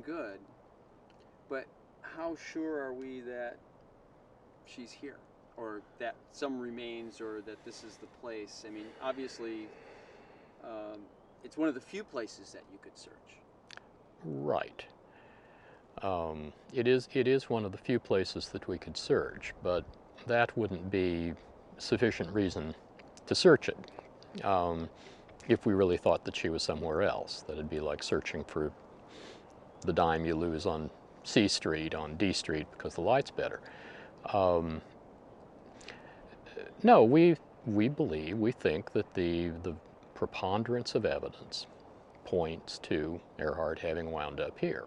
seem good, but how sure are we that she's here, or that some remains, or that this is the place? I mean, obviously, it's one of the few places that you could search. Right. It is one of the few places that we could search, but that wouldn't be sufficient reason to search it. If we really thought that she was somewhere else. That'd be like searching for the dime you lose on C Street on D Street because the light's better. No, we think that the preponderance of evidence points to Earhart having wound up here.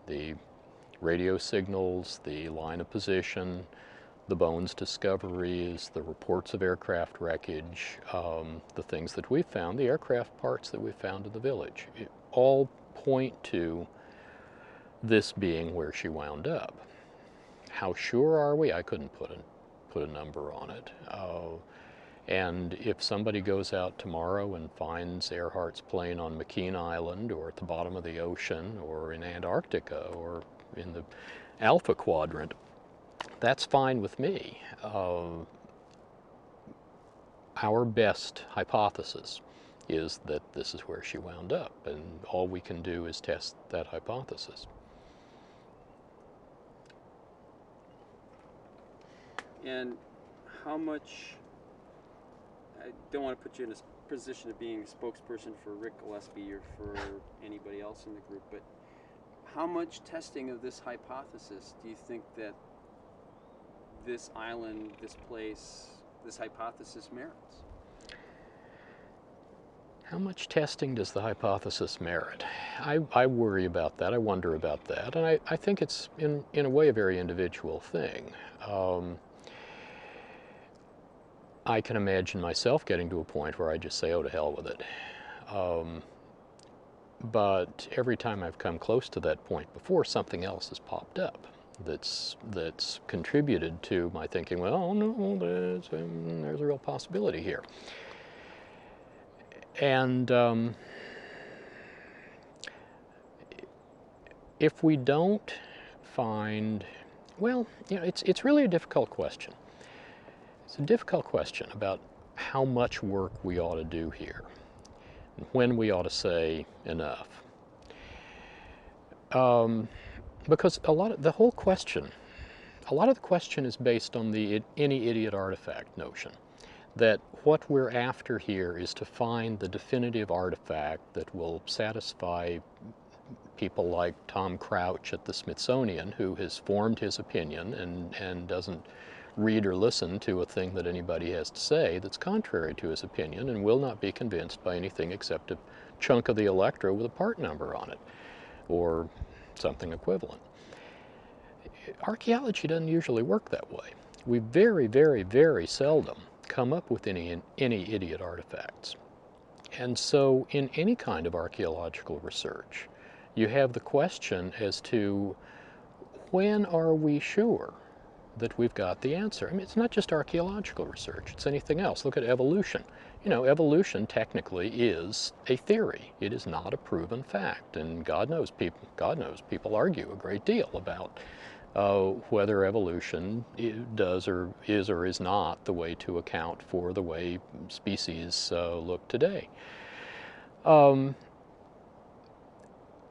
The radio signals, the line of position, the bones discoveries, the reports of aircraft wreckage, the things that we've found, the aircraft parts that we've found in the village, all point to this being where she wound up. How sure are we? I couldn't put a number on it. And if somebody goes out tomorrow and finds Earhart's plane on McKean Island or at the bottom of the ocean or in Antarctica or in the Alpha Quadrant, that's fine with me. Our best hypothesis is that this is where she wound up, and all we can do is test that hypothesis. And how much, I don't want to put you in a position of being a spokesperson for Rick Gillespie or for anybody else in the group, but how much testing of this hypothesis do you think that this island, this place, this hypothesis merits? How much testing does the hypothesis merit? I worry about that, I wonder about that, and I think it's in a way a very individual thing. I can imagine myself getting to a point where I just say, oh, to hell with it. But every time I've come close to that point before, something else has popped up that's contributed to my thinking, well, oh, no, there's a real possibility here. And if we don't find, well, you know, it's really a difficult question. It's a difficult question about how much work we ought to do here and when we ought to say enough. Because a lot of the question is based on the any idiot artifact notion, that what we're after here is to find the definitive artifact that will satisfy people like Tom Crouch at the Smithsonian, who has formed his opinion and doesn't read or listen to a thing that anybody has to say that's contrary to his opinion, and will not be convinced by anything except a chunk of the Electra with a part number on it, or something equivalent. Archaeology doesn't usually work that way. We very, very, very seldom come up with any idiot artifacts. And so in any kind of archaeological research, you have the question as to when are we sure that we've got the answer? I mean, it's not just archaeological research, it's anything else. Look at evolution. You know, evolution technically is a theory. It is not a proven fact, and God knows people argue a great deal about whether evolution does or is not the way to account for the way species look today.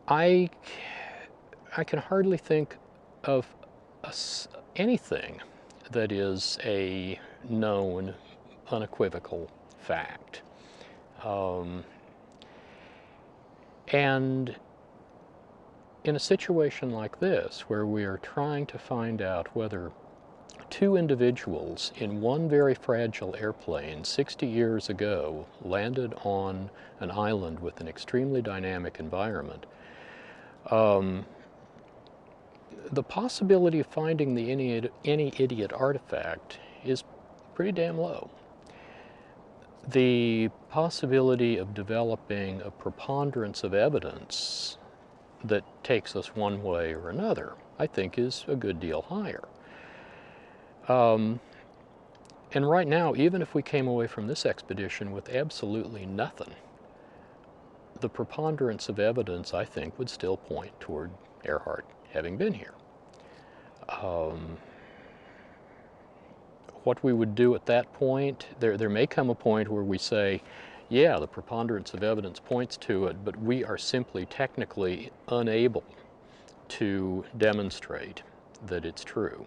I can hardly think of anything that is a known, unequivocal fact. And in a situation like this, where we are trying to find out whether two individuals in one very fragile airplane 60 years ago landed on an island with an extremely dynamic environment, the possibility of finding the any idiot artifact is pretty damn low. The possibility of developing a preponderance of evidence that takes us one way or another, I think, is a good deal higher. And right now, even if we came away from this expedition with absolutely nothing, the preponderance of evidence, I think, would still point toward Earhart having been here. What we would do at that point, there may come a point where we say, yeah, the preponderance of evidence points to it, but we are simply technically unable to demonstrate that it's true.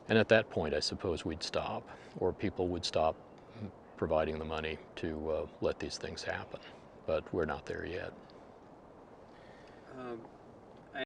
And at that point, I suppose we'd stop, or people would stop providing the money to let these things happen. But we're not there yet.